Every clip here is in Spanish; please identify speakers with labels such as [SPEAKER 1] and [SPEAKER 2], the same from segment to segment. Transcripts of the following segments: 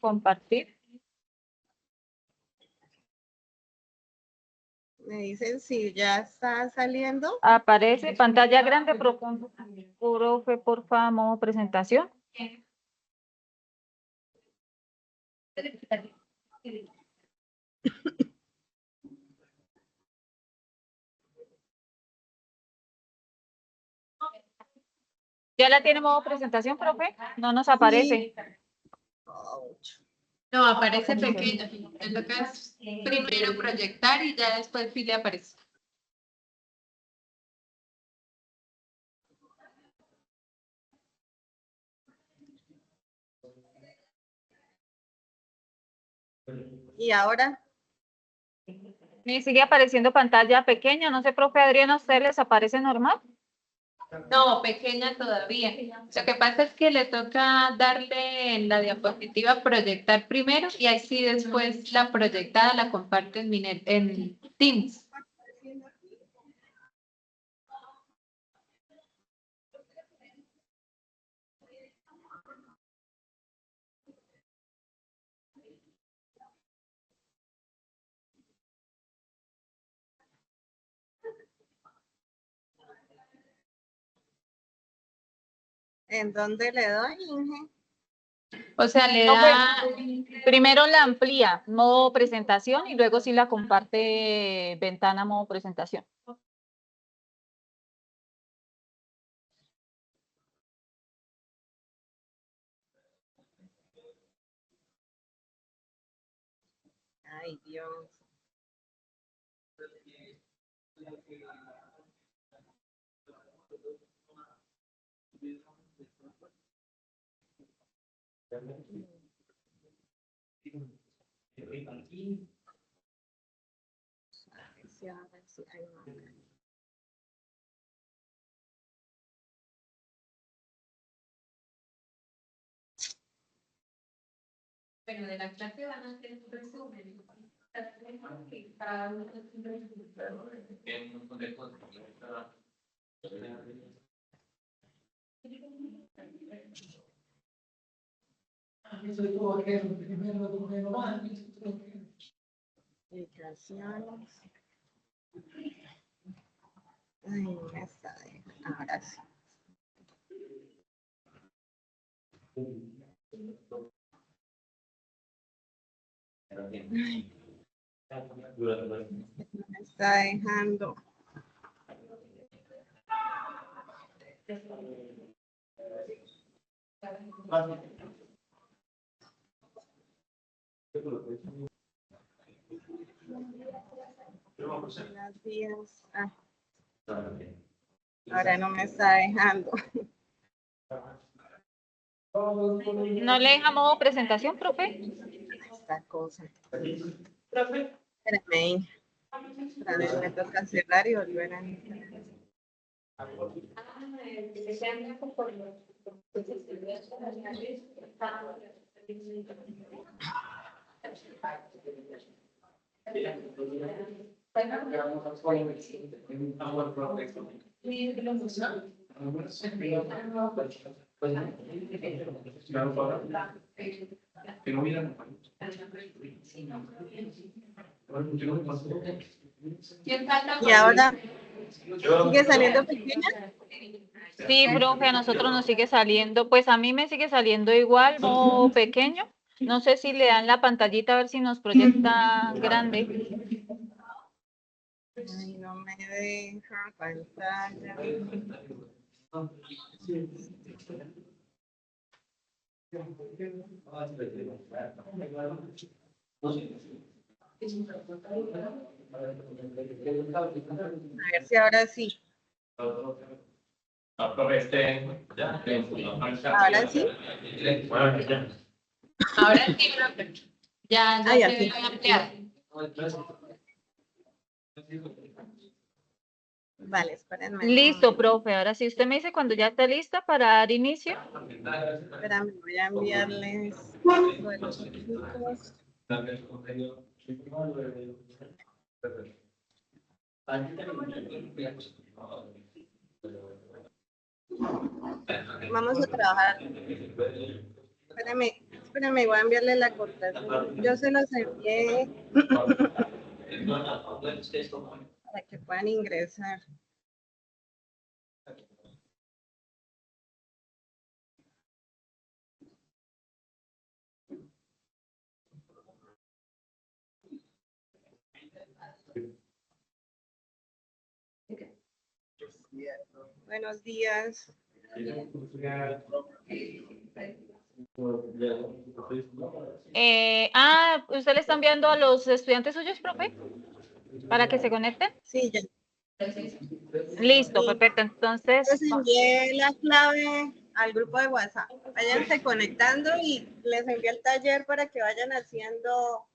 [SPEAKER 1] compartir.
[SPEAKER 2] Me dicen si ya está saliendo.
[SPEAKER 1] Aparece pantalla grande, profe, porfa, modo presentación. ¿Ya la tiene modo presentación, profe? No nos aparece.
[SPEAKER 2] Ouch.
[SPEAKER 3] No, aparece pequeño. Le toca primero proyectar y ya después sí le aparece.
[SPEAKER 2] ¿Y ahora?
[SPEAKER 1] Me sigue apareciendo pantalla pequeña. No sé, profe Adriana, ¿a ustedes les aparece normal?
[SPEAKER 3] No, pequeña todavía. Lo que pasa es que le toca darle en la diapositiva proyectar primero y ahí sí después la proyectada la comparte en Teams.
[SPEAKER 2] ¿En dónde le doy, Inge?
[SPEAKER 3] O sea, le
[SPEAKER 1] No,
[SPEAKER 3] da...
[SPEAKER 1] primero la amplía, modo presentación, y luego sí la comparte ventana, modo presentación.
[SPEAKER 2] Ay, Dios.
[SPEAKER 3] Bueno, de la clase van a hacer un resumen.
[SPEAKER 2] Aplicaciones. Ay, no me está dejando. Ahora sí. Me está dejando. Buenos días. Ah. Ahora no me está dejando.
[SPEAKER 1] ¿No le deja modo presentación, profe?
[SPEAKER 2] Esta cosa. Espérame, Inge. Otra vez me toca cerrar y volver a entrar. Y ahora, ¿sigue saliendo pequeña?
[SPEAKER 1] Sí, profe, a nosotros nos sigue saliendo, pues a mí me sigue saliendo igual, modo pequeño. No sé si le dan la pantallita a ver si nos proyecta grande.
[SPEAKER 2] Ay, no me deja pantalla. A ver si ahora sí. Ahora sí.
[SPEAKER 3] Ahora sí, profe. Ya
[SPEAKER 2] Ay,
[SPEAKER 3] se
[SPEAKER 2] aquí.
[SPEAKER 3] ve ampliado.
[SPEAKER 2] Vale, espérenme.
[SPEAKER 1] Listo, profe. Ahora sí, usted me dice cuando ya está lista para dar inicio.
[SPEAKER 2] Espérame, voy a enviarles lo de los chicos. Vamos a trabajar. Espérame, Espérame, voy a enviarle la cortación. Yo se los envié para que puedan ingresar. Buenos días.
[SPEAKER 1] ¿Usted le está enviando a los estudiantes suyos, profe? ¿Para que se conecten?
[SPEAKER 2] Sí, ya.
[SPEAKER 1] Listo,
[SPEAKER 2] Sí.
[SPEAKER 1] perfecto. Entonces,
[SPEAKER 2] Les envié la clave al grupo de WhatsApp. Váyanse conectando y les envié el taller para que vayan haciendo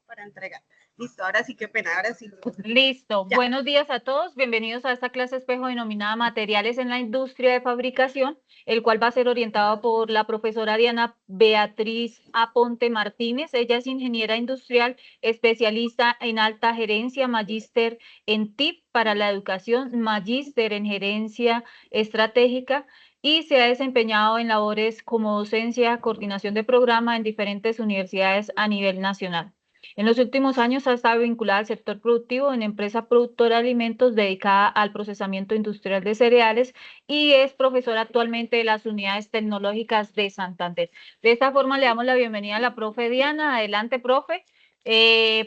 [SPEAKER 2] para entregar. Listo, ahora sí, qué pena, ahora sí.
[SPEAKER 1] listo.
[SPEAKER 2] Ya.
[SPEAKER 1] Buenos días a todos. Bienvenidos a esta clase espejo denominada Materiales en la Industria de Fabricación, el cual va a ser orientado por la profesora Diana Beatriz Aponte Martínez. Ella es ingeniera industrial, especialista en alta gerencia, magíster en TIP para la educación, magíster en gerencia estratégica y se ha desempeñado en labores como docencia, coordinación de programa en diferentes universidades a nivel nacional. En los últimos años ha estado vinculada al sector productivo en empresa productora de alimentos dedicada al procesamiento industrial de cereales y es profesora actualmente de las unidades tecnológicas de Santander. De esta forma le damos la bienvenida a la profe Diana. Adelante, profe.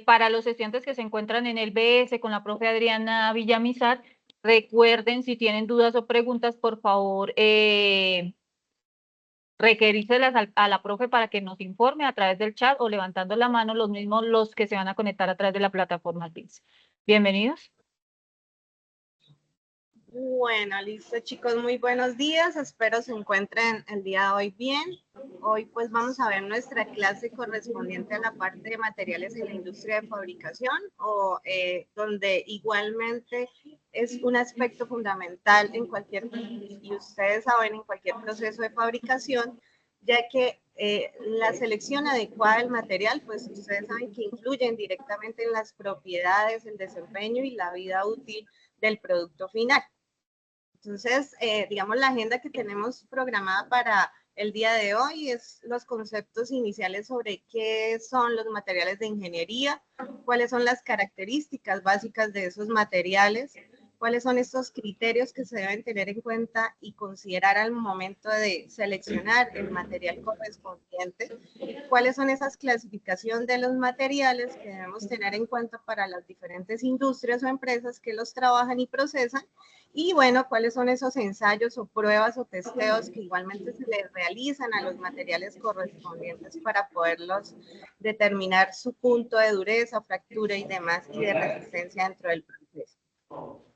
[SPEAKER 1] Para los estudiantes que se encuentran en el BS con la profe Adriana Villamizar, recuerden si tienen dudas o preguntas, por favor, requerírselas a la profe para que nos informe a través del chat o levantando la mano los mismos los que se van a conectar a través de la plataforma Teams. Bienvenidos.
[SPEAKER 2] Bueno, listo chicos, muy buenos días, espero se encuentren el día de hoy bien. Hoy pues vamos a ver nuestra clase correspondiente a la parte de materiales en la industria de fabricación donde igualmente es un aspecto fundamental en cualquier, y ustedes saben, en cualquier proceso de fabricación, ya que la selección adecuada del material, pues ustedes saben que influyen directamente en las propiedades, el desempeño y la vida útil del producto final. Entonces, digamos, la agenda que tenemos programada para el día de hoy es los conceptos iniciales sobre qué son los materiales de ingeniería, cuáles son las características básicas de esos materiales, cuáles son estos criterios que se deben tener en cuenta y considerar al momento de seleccionar el material correspondiente, cuáles son esas clasificaciones de los materiales que debemos tener en cuenta para las diferentes industrias o empresas que los trabajan y procesan, y bueno, cuáles son esos ensayos o pruebas o testeos que igualmente se les realizan a los materiales correspondientes para poderlos determinar su punto de dureza, fractura y demás, y de resistencia dentro del proceso.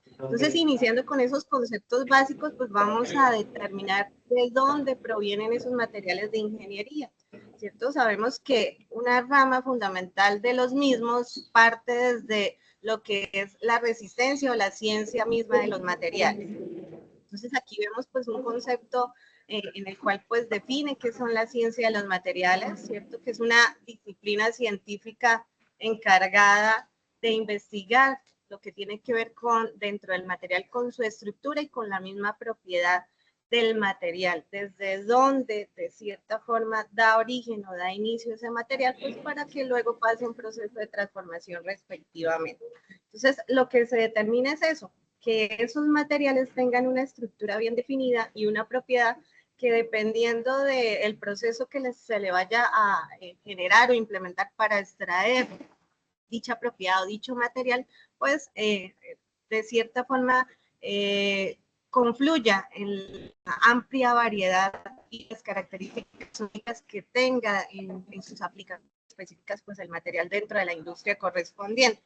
[SPEAKER 2] Entonces, iniciando con esos conceptos básicos, pues vamos a determinar de dónde provienen esos materiales de ingeniería, ¿cierto? Sabemos que una rama fundamental de los mismos parte desde lo que es la resistencia o la ciencia misma de los materiales. Entonces, aquí vemos pues un concepto en el cual pues define qué son la ciencia de los materiales, ¿cierto? Que es una disciplina científica encargada de investigar lo que tiene que ver con dentro del material, con su estructura y con la misma propiedad del material, desde donde de cierta forma da origen o da inicio a ese material, pues para que luego pase un proceso de transformación respectivamente. Entonces, lo que se determina es eso, que esos materiales tengan una estructura bien definida y una propiedad que dependiendo del proceso que se le vaya a generar o implementar para extraer dicha propiedad o dicho material, pues de cierta forma confluya en la amplia variedad y las características que tenga en sus aplicaciones específicas, pues el material dentro de la industria correspondiente.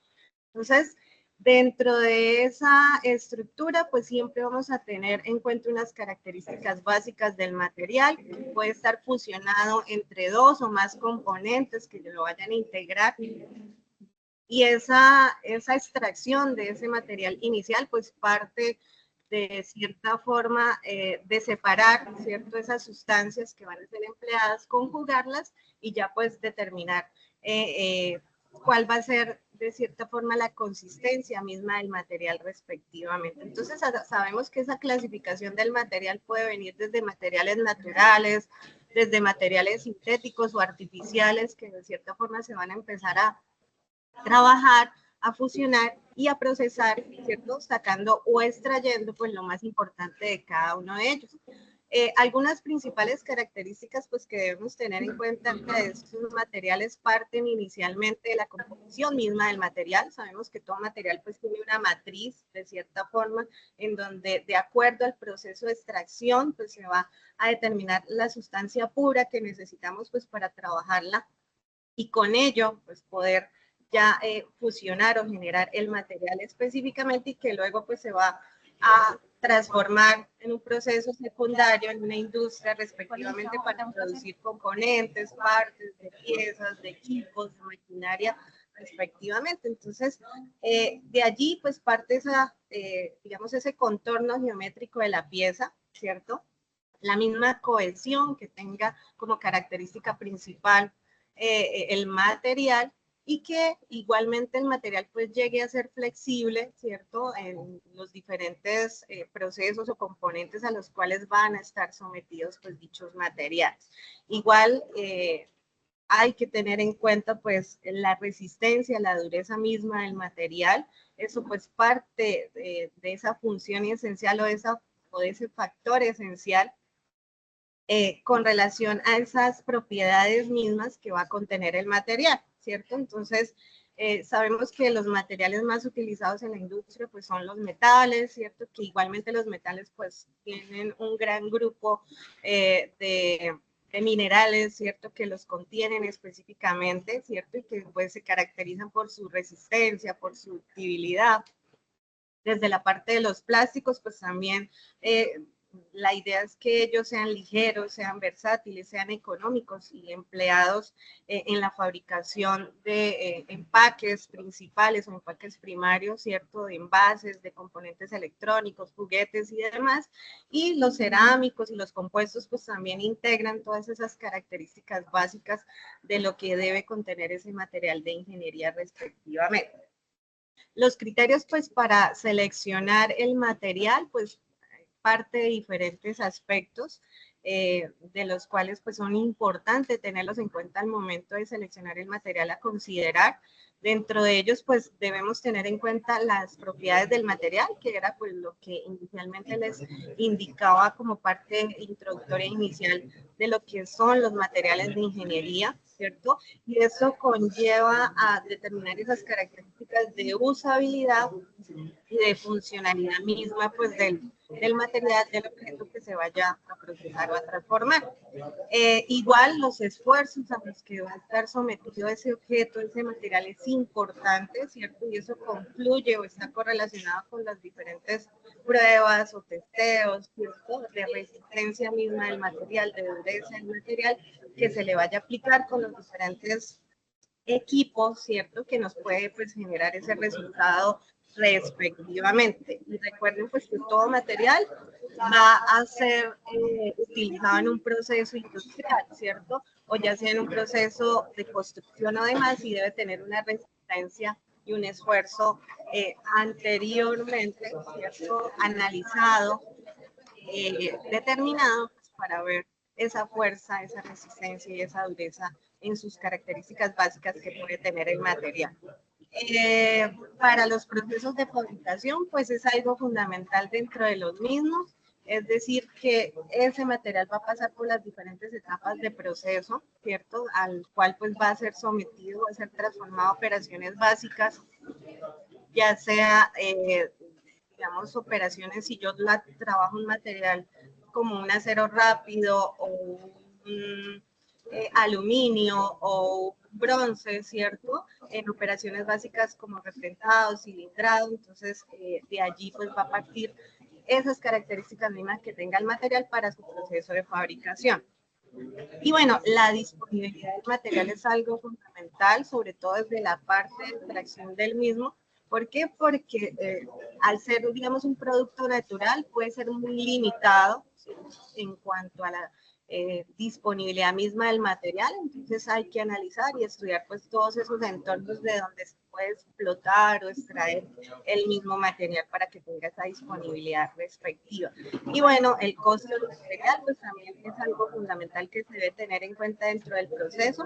[SPEAKER 2] Entonces, dentro de esa estructura, pues siempre vamos a tener en cuenta unas características básicas del material, que puede estar fusionado entre dos o más componentes que lo vayan a integrar, y esa extracción de ese material inicial, pues parte de cierta forma de separar, ¿cierto?, esas sustancias que van a ser empleadas, conjugarlas y ya pues determinar cuál va a ser de cierta forma la consistencia misma del material respectivamente. Entonces sabemos que esa clasificación del material puede venir desde materiales naturales, desde materiales sintéticos o artificiales que de cierta forma se van a empezar a trabajar, a fusionar y a procesar, ¿cierto? Sacando o extrayendo pues lo más importante de cada uno de ellos. Algunas principales características pues que debemos tener en cuenta de estos materiales parten inicialmente de la composición misma del material. Sabemos que todo material pues tiene una matriz de cierta forma en donde de acuerdo al proceso de extracción pues se va a determinar la sustancia pura que necesitamos pues para trabajarla y con ello pues poder ya fusionar o generar el material específicamente y que luego pues se va a transformar en un proceso secundario en una industria respectivamente para producir componentes, partes de piezas, de equipos, de maquinaria respectivamente. Entonces, de allí pues parte esa, digamos, ese contorno geométrico de la pieza, ¿cierto? La misma cohesión que tenga como característica principal el material y que igualmente el material pues llegue a ser flexible, ¿cierto? En los diferentes procesos o componentes a los cuales van a estar sometidos pues dichos materiales. Igual hay que tener en cuenta pues la resistencia, la dureza misma del material, eso pues parte de esa función esencial o de ese factor esencial con relación a esas propiedades mismas que va a contener el material, ¿cierto? Entonces, sabemos que los materiales más utilizados en la industria pues son los metales, ¿cierto? Que igualmente los metales pues tienen un gran grupo de minerales, ¿cierto? Que los contienen específicamente, ¿cierto? Y que pues se caracterizan por su resistencia, por su ductibilidad. Desde la parte de los plásticos, pues también la idea es que ellos sean ligeros, sean versátiles, sean económicos y empleados en la fabricación de empaques principales o empaques primarios, ¿cierto? De envases, de componentes electrónicos, juguetes y demás. Y los cerámicos y los compuestos pues también integran todas esas características básicas de lo que debe contener ese material de ingeniería respectivamente. Los criterios pues para seleccionar el material pues parte de diferentes aspectos de los cuales pues son importantes tenerlos en cuenta al momento de seleccionar el material a considerar. Dentro de ellos pues debemos tener en cuenta las propiedades del material, que era pues lo que inicialmente les indicaba como parte introductoria inicial de lo que son los materiales de ingeniería, ¿cierto? Y eso conlleva a determinar esas características de usabilidad y de funcionalidad misma pues del material, del objeto que se vaya a procesar o a transformar. Igual los esfuerzos a los que va a estar sometido ese objeto, ese material es importante, ¿cierto? Y eso confluye o está correlacionado con las diferentes pruebas o testeos, ¿cierto? De resistencia misma del material, de dureza del material que se le vaya a aplicar con los diferentes equipos, ¿cierto? Que nos puede pues generar ese resultado respectivamente. Y recuerden pues que todo material va a ser utilizado en un proceso industrial, ¿cierto? O ya sea en un proceso de construcción o demás y debe tener una resistencia y un esfuerzo anteriormente, ¿cierto? Analizado, determinado pues, para ver esa fuerza, esa resistencia y esa dureza en sus características básicas que puede tener el material. Para los procesos de fabricación, pues es algo fundamental dentro de los mismos, es decir, que ese material va a pasar por las diferentes etapas de proceso, ¿cierto? Al cual pues va a ser sometido, va a ser transformado a operaciones básicas, ya sea, digamos, operaciones, si yo trabajo un material como un acero rápido o un aluminio o bronce, ¿cierto? En operaciones básicas como refrentado, cilindrado, entonces de allí pues va a partir esas características mismas que tenga el material para su proceso de fabricación. Y bueno, la disponibilidad del material es algo fundamental, sobre todo desde la parte de extracción del mismo. ¿Por qué? Porque al ser, digamos, un producto natural puede ser muy limitado, ¿sí? En cuanto a la disponibilidad misma del material, entonces hay que analizar y estudiar pues todos esos entornos de donde se puede explotar o extraer el mismo material para que tenga esa disponibilidad respectiva. Y bueno, el costo del material pues también es algo fundamental que se debe tener en cuenta dentro del proceso,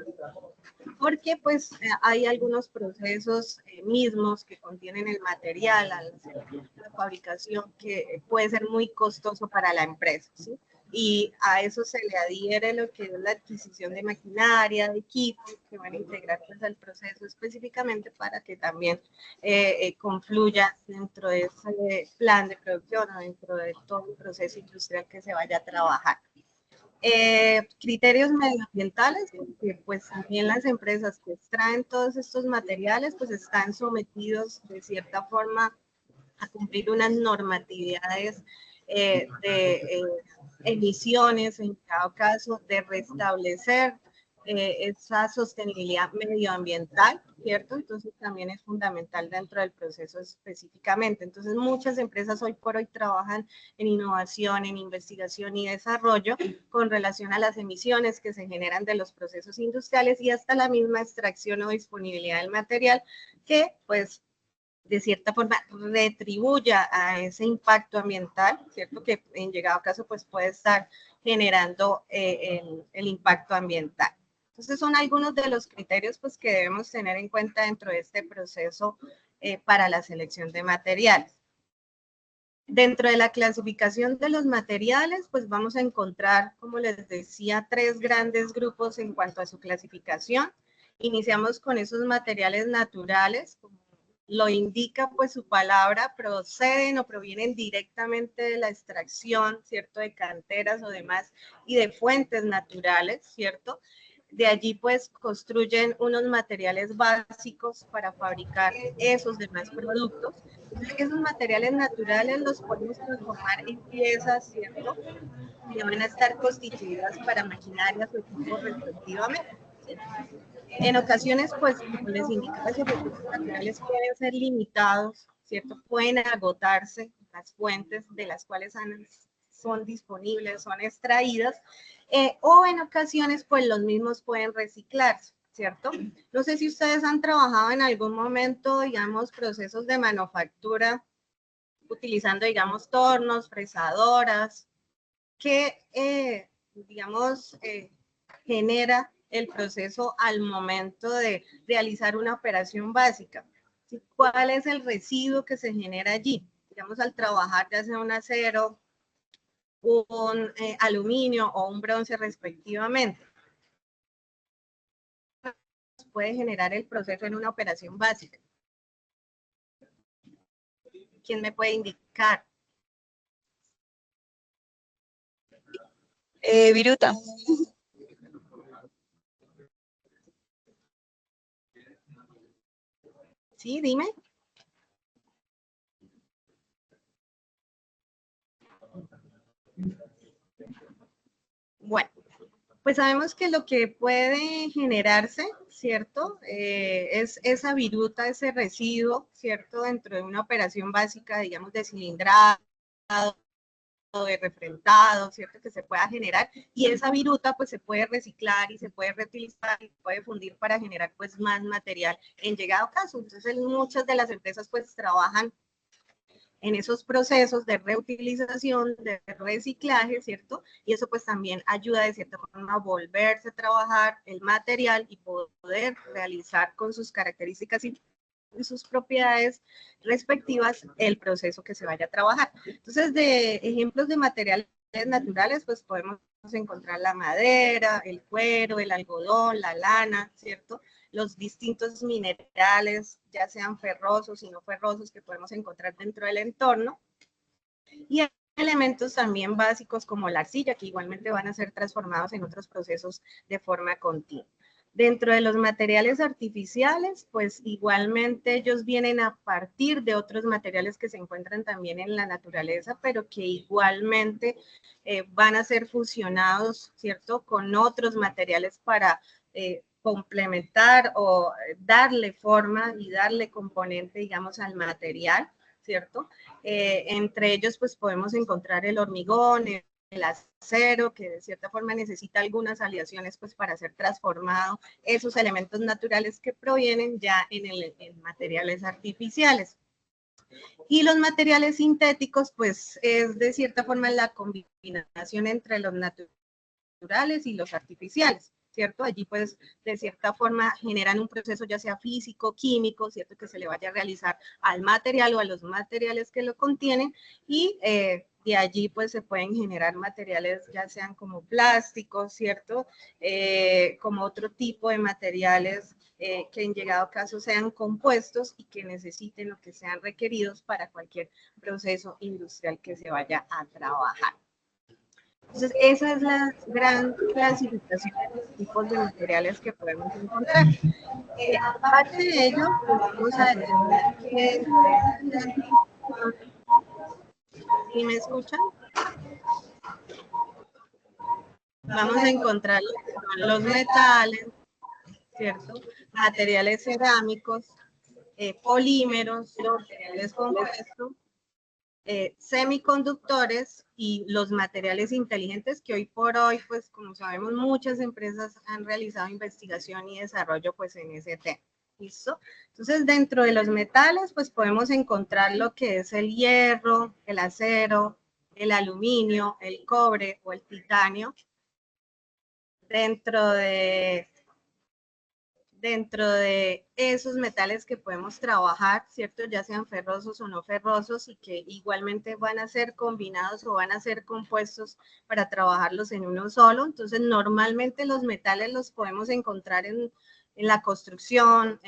[SPEAKER 2] porque pues hay algunos procesos mismos que contienen el material al hacer la fabricación que puede ser muy costoso para la empresa, ¿sí? Y a eso se le adhiere lo que es la adquisición de maquinaria, de equipos que van a integrar pues al proceso específicamente para que también confluya dentro de ese plan de producción o dentro de todo el proceso industrial que se vaya a trabajar. Criterios medioambientales, que pues también las empresas que extraen todos estos materiales pues están sometidos de cierta forma a cumplir unas normatividades de emisiones, en cada caso, de restablecer esa sostenibilidad medioambiental, ¿cierto? Entonces también es fundamental dentro del proceso específicamente. Entonces muchas empresas hoy por hoy trabajan en innovación, en investigación y desarrollo con relación a las emisiones que se generan de los procesos industriales y hasta la misma extracción o disponibilidad del material que pues de cierta forma retribuya a ese impacto ambiental, ¿cierto? Que en llegado caso pues puede estar generando el impacto ambiental. Entonces son algunos de los criterios pues que debemos tener en cuenta dentro de este proceso para la selección de materiales. Dentro de la clasificación de los materiales, pues vamos a encontrar, como les decía, 3 grandes grupos en cuanto a su clasificación. Iniciamos con esos materiales naturales, como lo indica pues su palabra, proceden o provienen directamente de la extracción, ¿cierto? De canteras o demás y de fuentes naturales, ¿cierto? De allí pues construyen unos materiales básicos para fabricar esos demás productos. Entonces, esos materiales naturales los podemos transformar en piezas, ¿cierto? Que van a estar constituidas para maquinarias o equipos respectivamente. En ocasiones, pues, como les indicaba, esos recursos naturales pueden ser limitados, ¿cierto? Pueden agotarse las fuentes de las cuales son disponibles, son extraídas, o en ocasiones, pues, los mismos pueden reciclarse, ¿cierto? No sé si ustedes han trabajado en algún momento, digamos, procesos de manufactura utilizando, digamos, tornos, fresadoras, que, digamos, genera el proceso al momento de realizar una operación básica. ¿Cuál es el residuo que se genera allí? Digamos, al trabajar ya sea un acero, un aluminio o un bronce respectivamente. Puede generar el proceso en una operación básica. ¿Quién me puede indicar?
[SPEAKER 4] Viruta.
[SPEAKER 2] Sí, dime. Bueno, pues sabemos que lo que puede generarse, ¿cierto? Es esa viruta, ese residuo, ¿cierto? Dentro de una operación básica, digamos, de cilindrado, de refrentado, ¿cierto? Que se pueda generar. Y esa viruta, pues, se puede reciclar y se puede reutilizar y puede fundir para generar, pues, más material en llegado caso. Entonces, muchas de las empresas, pues, trabajan en esos procesos de reutilización, de reciclaje, ¿cierto? Y eso pues también ayuda de cierta forma a volverse a trabajar el material y poder realizar con sus características y sus propiedades respectivas el proceso que se vaya a trabajar. Entonces, de ejemplos de materiales naturales, pues podemos encontrar la madera, el cuero, el algodón, la lana, ¿cierto? Los distintos minerales, ya sean ferrosos y no ferrosos, que podemos encontrar dentro del entorno. Y elementos también básicos como la arcilla, que igualmente van a ser transformados en otros procesos de forma continua. Dentro de los materiales artificiales, pues igualmente ellos vienen a partir de otros materiales que se encuentran también en la naturaleza, pero que igualmente van a ser fusionados, ¿cierto?, con otros materiales para complementar o darle forma y darle componente, digamos, al material, ¿cierto? Entre ellos, pues podemos encontrar el hormigón, el acero, que de cierta forma necesita algunas aleaciones pues para ser transformado, esos elementos naturales que provienen ya en materiales artificiales. Y los materiales sintéticos pues es de cierta forma la combinación entre los naturales y los artificiales, ¿cierto? Allí pues de cierta forma generan un proceso ya sea físico, químico, ¿cierto? Que se le vaya a realizar al material o a los materiales que lo contienen y de allí pues se pueden generar materiales ya sean como plásticos, ¿cierto? Como otro tipo de materiales que en llegado caso sean compuestos y que necesiten lo que sean requeridos para cualquier proceso industrial que se vaya a trabajar. Entonces, esa es la gran clasificación de los tipos de materiales que podemos encontrar. Aparte de ello, pues vamos a determinar que... ¿Sí me escuchan? Vamos a encontrar los metales, ¿cierto? Materiales cerámicos, polímeros, materiales compuestos, semiconductores y los materiales inteligentes que hoy por hoy, pues como sabemos, muchas empresas han realizado investigación y desarrollo pues en ese tema. ¿Listo? Entonces, dentro de los metales, pues podemos encontrar lo que es el hierro, el acero, el aluminio, el cobre o el titanio. Dentro de esos metales que podemos trabajar, ¿cierto? Ya sean ferrosos o no ferrosos y que igualmente van a ser combinados o van a ser compuestos para trabajarlos en uno solo. Entonces, normalmente los metales los podemos encontrar en la construcción,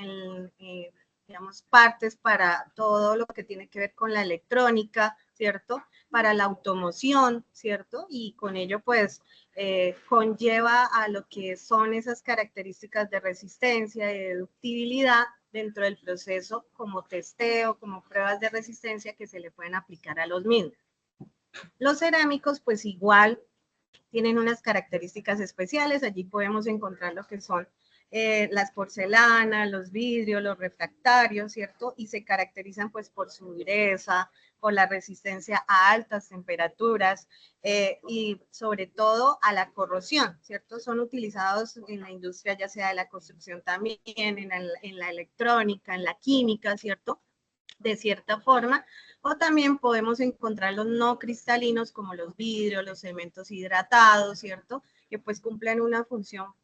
[SPEAKER 2] digamos, partes para todo lo que tiene que ver con la electrónica, ¿cierto? Para la automoción, ¿cierto? Y con ello, pues, conlleva a lo que son esas características de resistencia y de ductibilidad dentro del proceso como testeo, como pruebas de resistencia que se le pueden aplicar a los mismos. Los cerámicos, pues igual, tienen unas características especiales. Allí podemos encontrar lo que son las porcelanas, los vidrios, los refractarios, ¿cierto? Y se caracterizan pues por su dureza, por la resistencia a altas temperaturas y sobre todo a la corrosión, ¿cierto? Son utilizados en la industria ya sea de la construcción también, en la electrónica, en la química, ¿cierto? De cierta forma, o también podemos encontrar los no cristalinos como los vidrios, los cementos hidratados, ¿cierto? Que pues cumplen una función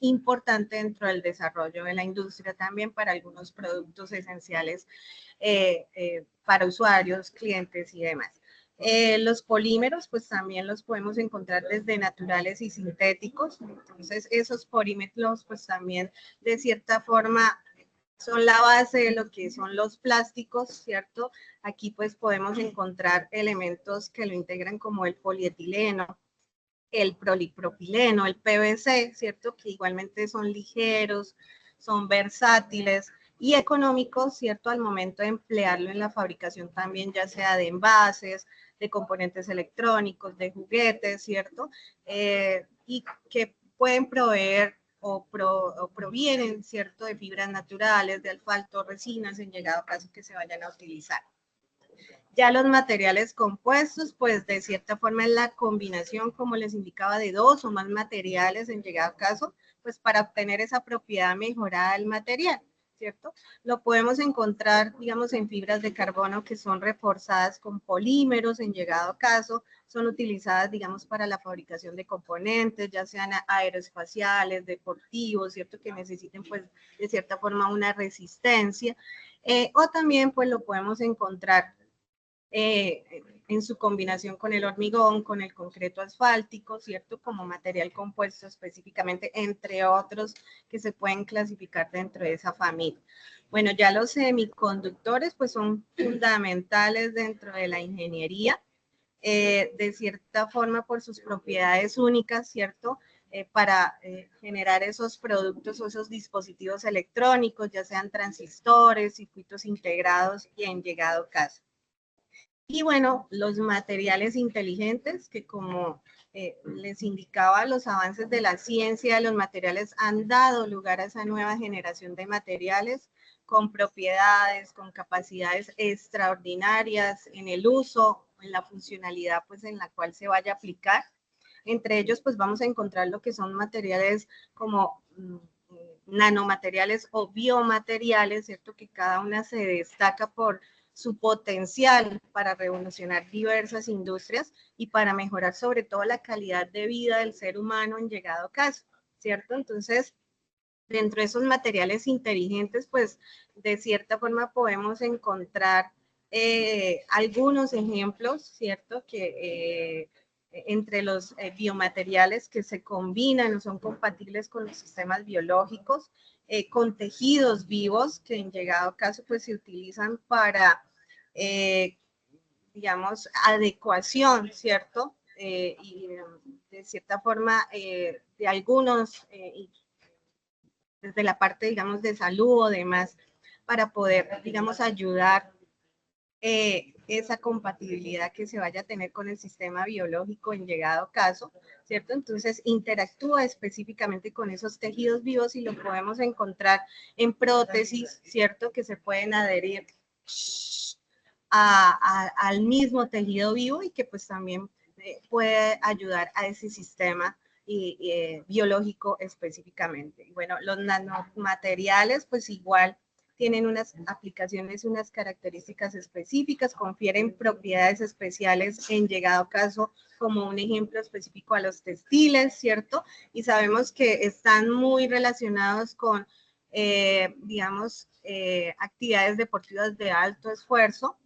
[SPEAKER 2] importante dentro del desarrollo de la industria también para algunos productos esenciales para usuarios, clientes y demás. Los polímeros, pues también los podemos encontrar desde naturales y sintéticos. Entonces, esos polímeros, pues también de cierta forma son la base de lo que son los plásticos, ¿cierto? Aquí pues podemos encontrar elementos que lo integran como el polietileno, el polipropileno, el PVC, ¿cierto? Que igualmente son ligeros, son versátiles y económicos, ¿cierto? Al momento de emplearlo en la fabricación también, ya sea de envases, de componentes electrónicos, de juguetes, ¿cierto? Y que pueden proveer o provienen, ¿cierto? De fibras naturales, de asfalto, resinas, en llegado caso que se vayan a utilizar. Ya los materiales compuestos, pues de cierta forma es la combinación, como les indicaba, de dos o más materiales en llegado caso, pues para obtener esa propiedad mejorada del material, ¿cierto? Lo podemos encontrar, digamos, en fibras de carbono que son reforzadas con polímeros en llegado caso, son utilizadas, digamos, para la fabricación de componentes, ya sean aeroespaciales, deportivos, ¿cierto? Que necesiten, pues, de cierta forma una resistencia, o también, pues, lo podemos encontrar en su combinación con el hormigón, con el concreto asfáltico, ¿cierto? Como material compuesto específicamente, entre otros que se pueden clasificar dentro de esa familia. Bueno, ya los semiconductores pues son fundamentales dentro de la ingeniería, de cierta forma por sus propiedades únicas, ¿cierto? Para generar esos productos o esos dispositivos electrónicos, ya sean transistores, circuitos integrados y en llegado caso. Y bueno, los materiales inteligentes, que como les indicaba, los avances de la ciencia de los materiales han dado lugar a esa nueva generación de materiales con propiedades, con capacidades extraordinarias en el uso en la funcionalidad pues en la cual se vaya a aplicar. Entre ellos pues vamos a encontrar lo que son materiales como nanomateriales o biomateriales, ¿cierto? Que cada una se destaca por su potencial para revolucionar diversas industrias y para mejorar sobre todo la calidad de vida del ser humano en llegado caso, ¿cierto? Entonces, dentro de esos materiales inteligentes, pues de cierta forma podemos encontrar algunos ejemplos, ¿cierto? Que entre los biomateriales que se combinan o son compatibles con los sistemas biológicos, con tejidos vivos que en llegado caso pues se utilizan para, digamos, adecuación, ¿cierto? Y de cierta forma de algunos desde la parte, digamos, de salud o demás, para poder, digamos, ayudar esa compatibilidad que se vaya a tener con el sistema biológico en llegado caso, ¿cierto? Entonces, interactúa específicamente con esos tejidos vivos y lo podemos encontrar en prótesis, ¿cierto? Que se pueden adherir al mismo tejido vivo y que pues también puede ayudar a ese sistema biológico específicamente. Bueno, los nanomateriales pues igual tienen unas aplicaciones, unas características específicas, confieren propiedades especiales en llegado caso, como un ejemplo específico a los textiles, ¿cierto? Y sabemos que están muy relacionados con, digamos, actividades deportivas de alto esfuerzo,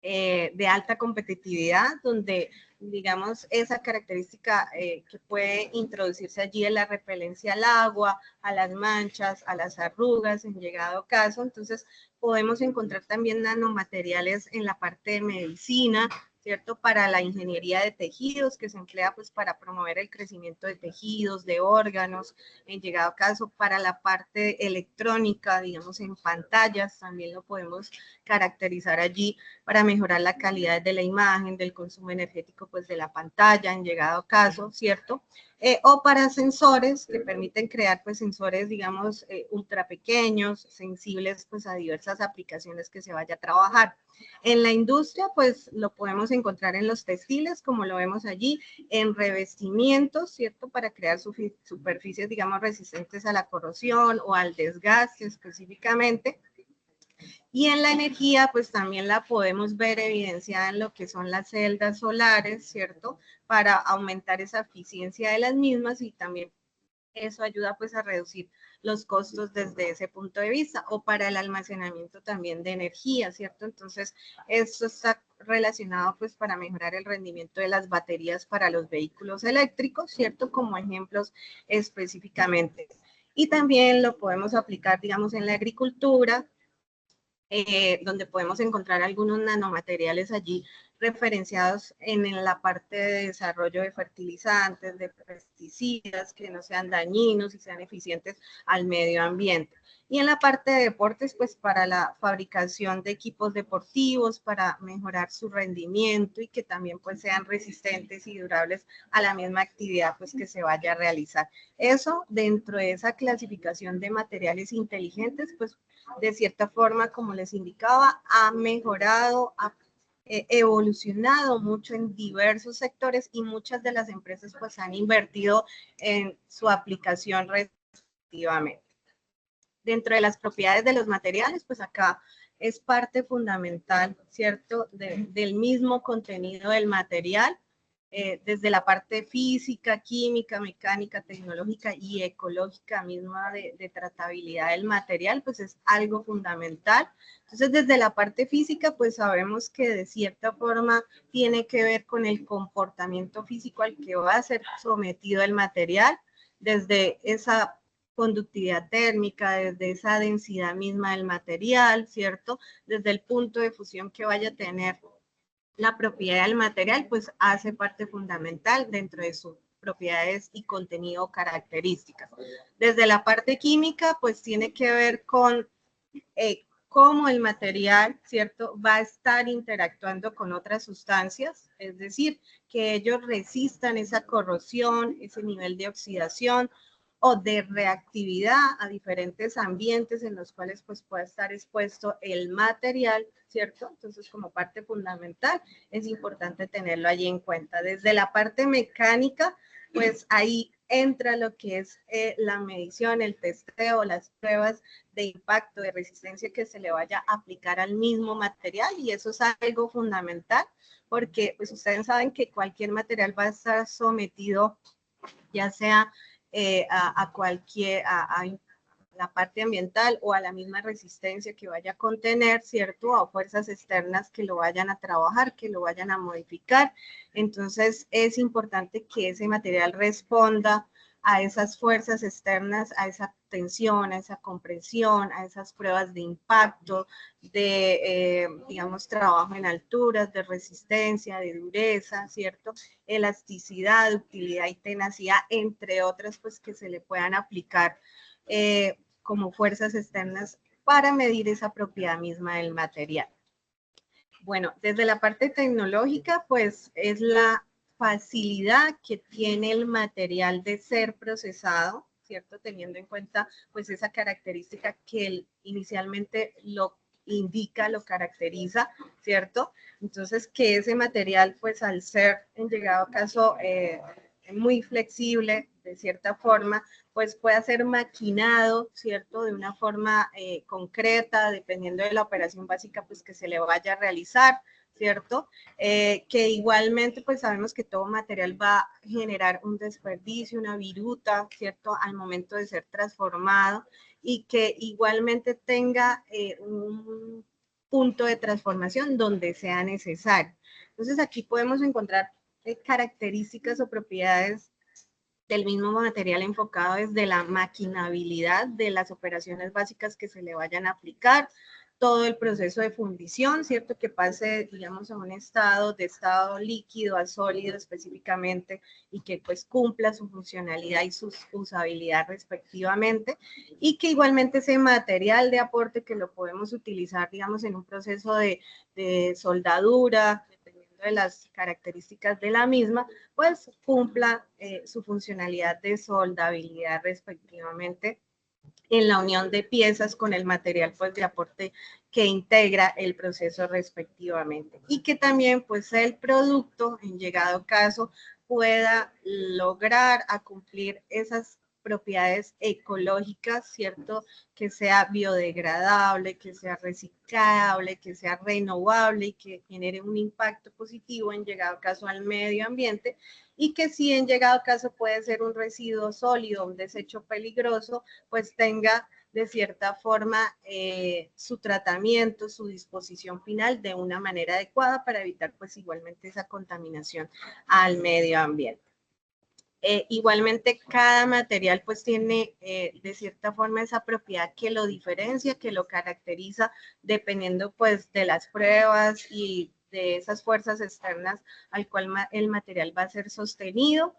[SPEAKER 2] de alta competitividad, donde, digamos, esa característica que puede introducirse allí es la repelencia al agua, a las manchas, a las arrugas, en llegado caso. Entonces, podemos encontrar también nanomateriales en la parte de medicina, ¿cierto? Para la ingeniería de tejidos, que se emplea pues para promover el crecimiento de tejidos, de órganos, en llegado caso para la parte electrónica, digamos en pantallas, también lo podemos caracterizar allí para mejorar la calidad de la imagen, del consumo energético pues de la pantalla, en llegado caso, ¿cierto? O para sensores que permiten crear pues sensores, digamos, ultra pequeños, sensibles pues a diversas aplicaciones que se vaya a trabajar. En la industria pues lo podemos encontrar en los textiles, como lo vemos allí, en revestimientos, ¿cierto? Para crear superficies, digamos, resistentes a la corrosión o al desgaste específicamente. Y en la energía, pues también la podemos ver evidenciada en lo que son las celdas solares, ¿cierto? Para aumentar esa eficiencia de las mismas y también eso ayuda pues a reducir los costos desde ese punto de vista o para el almacenamiento también de energía, ¿cierto? Entonces, esto está relacionado pues para mejorar el rendimiento de las baterías para los vehículos eléctricos, ¿cierto? Como ejemplos específicamente. Y también lo podemos aplicar, digamos, en la agricultura, donde podemos encontrar algunos nanomateriales allí referenciados en la parte de desarrollo de fertilizantes, de pesticidas, que no sean dañinos y sean eficientes al medio ambiente. Y en la parte de deportes, pues para la fabricación de equipos deportivos, para mejorar su rendimiento y que también pues sean resistentes y durables a la misma actividad pues que se vaya a realizar. Eso dentro de esa clasificación de materiales inteligentes, pues de cierta forma, como les indicaba, ha mejorado, ha evolucionado mucho en diversos sectores y muchas de las empresas pues han invertido en su aplicación respectivamente. Dentro de las propiedades de los materiales, pues acá es parte fundamental, ¿cierto?, del mismo contenido del material, desde la parte física, química, mecánica, tecnológica y ecológica misma de tratabilidad del material, pues es algo fundamental. Entonces, desde la parte física, pues sabemos que de cierta forma tiene que ver con el comportamiento físico al que va a ser sometido el material, desde esa conductividad térmica, desde esa densidad misma del material, ¿cierto? Desde el punto de fusión que vaya a tener la propiedad del material, pues hace parte fundamental dentro de sus propiedades y contenido características. Desde la parte química, pues tiene que ver con cómo el material, ¿cierto?, va a estar interactuando con otras sustancias, es decir, que ellos resistan esa corrosión, ese nivel de oxidación, o de reactividad a diferentes ambientes en los cuales pues pueda estar expuesto el material, ¿cierto? Entonces, como parte fundamental, es importante tenerlo allí en cuenta. Desde la parte mecánica, pues ahí entra lo que es la medición, el testeo, las pruebas de impacto, de resistencia que se le vaya a aplicar al mismo material, y eso es algo fundamental, porque pues ustedes saben que cualquier material va a estar sometido ya sea a la parte ambiental o a la misma resistencia que vaya a contener, ¿cierto? A fuerzas externas que lo vayan a trabajar, que lo vayan a modificar. Entonces, es importante que ese material responda a esas fuerzas externas, a esa tensión, a esa compresión, a esas pruebas de impacto, de, digamos, trabajo en alturas, de resistencia, de dureza, ¿cierto? Elasticidad, utilidad y tenacidad, entre otras, pues, que se le puedan aplicar como fuerzas externas para medir esa propiedad misma del material. Bueno, desde la parte tecnológica, pues es la facilidad que tiene el material de ser procesado, ¿cierto? Teniendo en cuenta pues esa característica que inicialmente lo indica, lo caracteriza, ¿cierto? Entonces, que ese material, pues al ser en llegado caso muy flexible, de cierta forma, pues pueda ser maquinado, ¿cierto? De una forma concreta, dependiendo de la operación básica, pues que se le vaya a realizar, ¿cierto? Que igualmente, pues sabemos que todo material va a generar un desperdicio, una viruta, ¿cierto? Al momento de ser transformado, y que igualmente tenga un punto de transformación donde sea necesario. Entonces, aquí podemos encontrar características o propiedades del mismo material enfocado desde la maquinabilidad de las operaciones básicas que se le vayan a aplicar, todo el proceso de fundición, ¿cierto? Que pase, digamos, a un estado de estado líquido a sólido específicamente, y que pues cumpla su funcionalidad y su usabilidad respectivamente, y que igualmente ese material de aporte que lo podemos utilizar, digamos, en un proceso de soldadura, de las características de la misma, pues cumpla su funcionalidad de soldabilidad respectivamente en la unión de piezas con el material pues de aporte que integra el proceso respectivamente, y que también pues el producto en llegado caso pueda lograr a cumplir esas propiedades ecológicas, ¿cierto? Que sea biodegradable, que sea reciclable, que sea renovable y que genere un impacto positivo en llegado caso al medio ambiente, y que si en llegado caso puede ser un residuo sólido, un desecho peligroso, pues tenga de cierta forma su tratamiento, su disposición final de una manera adecuada para evitar pues igualmente esa contaminación al medio ambiente. Igualmente cada material pues tiene de cierta forma esa propiedad que lo diferencia, que lo caracteriza dependiendo pues de las pruebas y de esas fuerzas externas al cual el material va a ser sostenido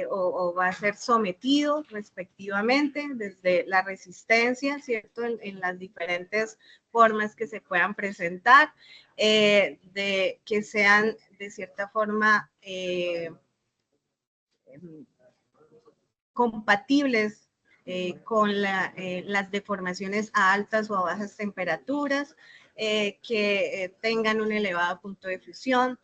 [SPEAKER 2] o va a ser sometido respectivamente, desde la resistencia, ¿cierto? En las diferentes formas que se puedan presentar, de que sean de cierta forma compatibles con las deformaciones a altas o a bajas temperaturas, que tengan un elevado punto de fusión,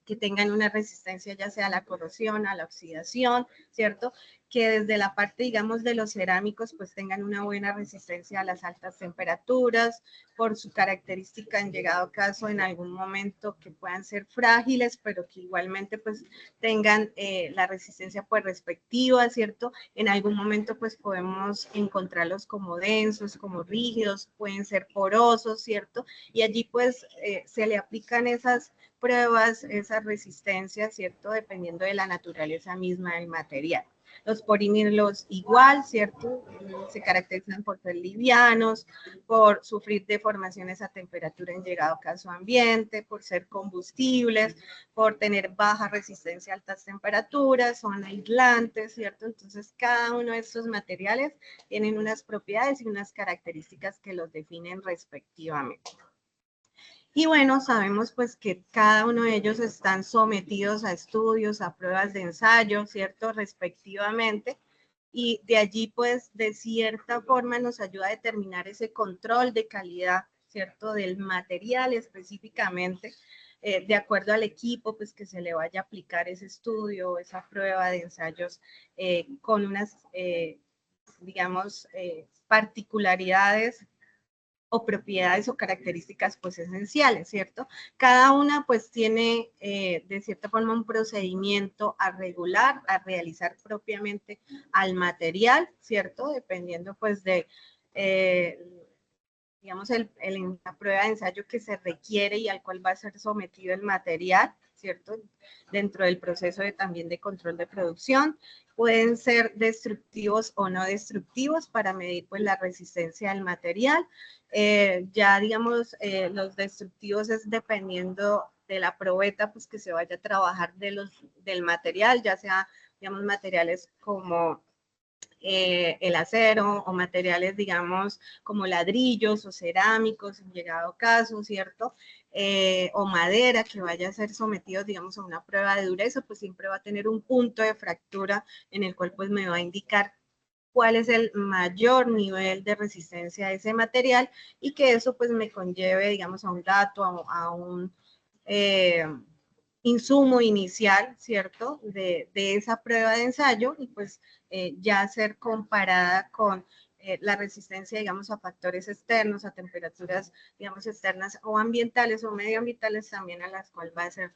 [SPEAKER 2] que tengan una resistencia ya sea a la corrosión, a la oxidación, ¿cierto? Que desde la parte, digamos, de los cerámicos, pues tengan una buena resistencia a las altas temperaturas, por su característica en llegado caso en algún momento que puedan ser frágiles, pero que igualmente pues tengan la resistencia pues respectiva, ¿cierto? En algún momento pues podemos encontrarlos como densos, como rígidos, pueden ser porosos, ¿cierto? Y allí pues se le aplican esas pruebas, esa resistencia, ¿cierto? Dependiendo de la naturaleza misma del material. Los polímeros igual, ¿cierto? Se caracterizan por ser livianos, por sufrir deformaciones a temperatura en llegado caso ambiente, por ser combustibles, por tener baja resistencia a altas temperaturas, son aislantes, ¿cierto? Entonces, cada uno de estos materiales tienen unas propiedades y unas características que los definen respectivamente. Y bueno, sabemos pues que cada uno de ellos están sometidos a estudios, a pruebas de ensayo, ¿cierto? Respectivamente, y de allí pues de cierta forma nos ayuda a determinar ese control de calidad, ¿cierto? Del material específicamente, de acuerdo al equipo pues que se le vaya a aplicar ese estudio, esa prueba de ensayos con unas, digamos, particularidades o propiedades o características pues esenciales, ¿cierto? Cada una pues tiene de cierta forma un procedimiento a regular, a realizar propiamente al material, ¿cierto? Dependiendo pues de, digamos, la prueba de ensayo que se requiere y al cual va a ser sometido el material, ¿cierto? Dentro del proceso también de control de producción. Pueden ser destructivos o no destructivos para medir pues la resistencia del material. Ya digamos, los destructivos es dependiendo de la probeta pues que se vaya a trabajar del material, ya sea, digamos, materiales como el acero o materiales, digamos, como ladrillos o cerámicos, en llegado caso, ¿cierto? O madera que vaya a ser sometido, digamos, a una prueba de dureza, pues siempre va a tener un punto de fractura en el cual pues me va a indicar cuál es el mayor nivel de resistencia a ese material y que eso pues me conlleve, digamos, a un dato, a un insumo inicial, ¿cierto? De esa prueba de ensayo y pues ya ser comparada con la resistencia, digamos, a factores externos, a temperaturas, digamos, externas o ambientales o medioambientales también a las cuales va a ser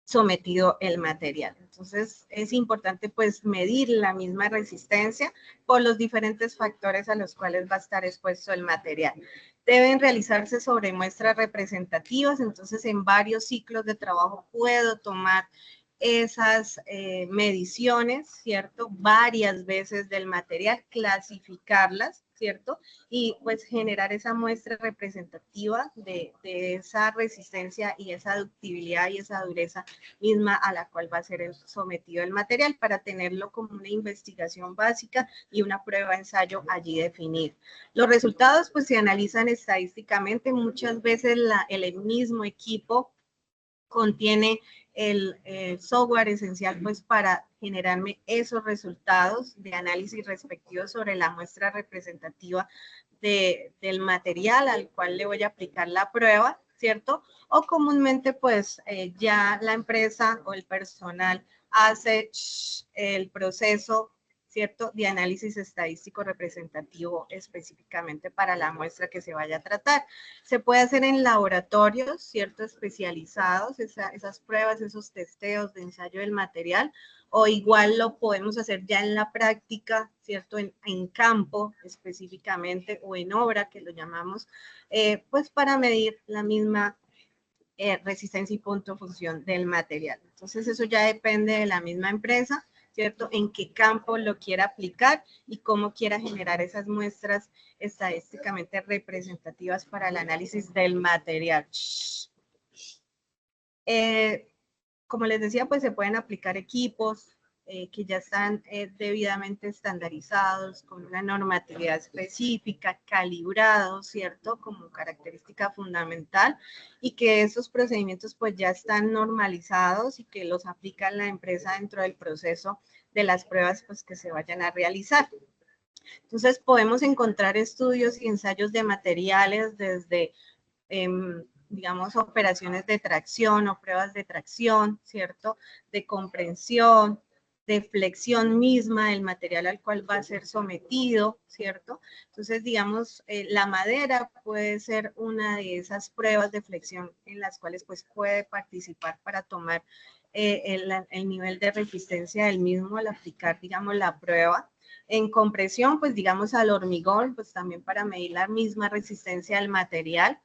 [SPEAKER 2] sometido el material. Entonces, es importante pues medir la misma resistencia por los diferentes factores a los cuales va a estar expuesto el material. Deben realizarse sobre muestras representativas, entonces en varios ciclos de trabajo puedo tomar esas mediciones, ¿cierto? Varias veces del material, clasificarlas, ¿cierto? Y pues generar esa muestra representativa de esa resistencia y esa ductibilidad y esa dureza misma a la cual va a ser sometido el material para tenerlo como una investigación básica y una prueba de ensayo allí definida. Los resultados pues se analizan estadísticamente, muchas veces el mismo equipo contiene el software esencial pues para generarme esos resultados de análisis respectivos sobre la muestra representativa del material al cual le voy a aplicar la prueba, ¿cierto? O comúnmente pues ya la empresa o el personal hace el proceso, ¿cierto? De análisis estadístico representativo específicamente para la muestra que se vaya a tratar. Se puede hacer en laboratorios, ¿cierto? Especializados, esas pruebas, esos testeos de ensayo del material, o igual lo podemos hacer ya en la práctica, ¿cierto? En campo específicamente, o en obra, que lo llamamos, pues para medir la misma resistencia y punto de función del material. Entonces, eso ya depende de la misma empresa, ¿cierto? En qué campo lo quiera aplicar y cómo quiera generar esas muestras estadísticamente representativas para el análisis del material. Como les decía, pues se pueden aplicar equipos que ya están debidamente estandarizados, con una normatividad específica, calibrados, ¿cierto? Como característica fundamental, y que esos procedimientos pues ya están normalizados y que los aplica la empresa dentro del proceso de las pruebas pues que se vayan a realizar. Entonces podemos encontrar estudios y ensayos de materiales desde digamos, operaciones de tracción o pruebas de tracción, ¿cierto? De comprensión, de flexión misma del material al cual va a ser sometido, ¿cierto? Entonces, digamos, la madera puede ser una de esas pruebas de flexión en las cuales pues puede participar para tomar el nivel de resistencia del mismo al aplicar, digamos, la prueba. En compresión, pues digamos al hormigón, pues también para medir la misma resistencia del material,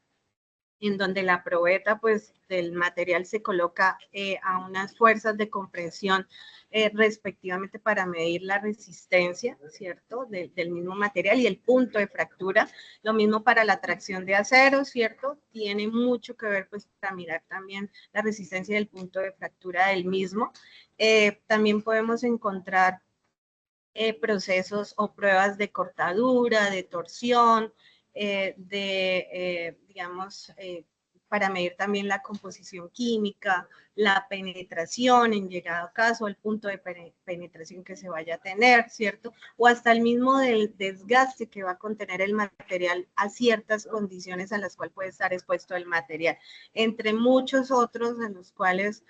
[SPEAKER 2] en donde la probeta pues del material se coloca a unas fuerzas de compresión respectivamente para medir la resistencia, ¿cierto? Del mismo material y el punto de fractura. Lo mismo para la tracción de acero, ¿cierto? Tiene mucho que ver pues para mirar también la resistencia del punto de fractura del mismo. También podemos encontrar procesos o pruebas de cortadura, de torsión, digamos, para medir también la composición química, la penetración en llegado caso, el punto de penetración que se vaya a tener, ¿cierto? O hasta el mismo del desgaste que va a contener el material a ciertas condiciones a las cuales puede estar expuesto el material, entre muchos otros en los cuales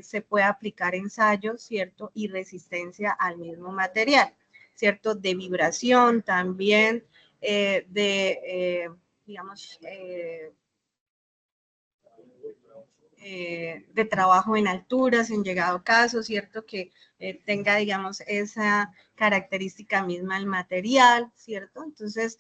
[SPEAKER 2] se puede aplicar ensayo, ¿cierto? Y resistencia al mismo material, ¿cierto? De vibración también, digamos, de trabajo en alturas, en llegado caso, ¿cierto? Que tenga, digamos, esa característica misma del material, ¿cierto? Entonces,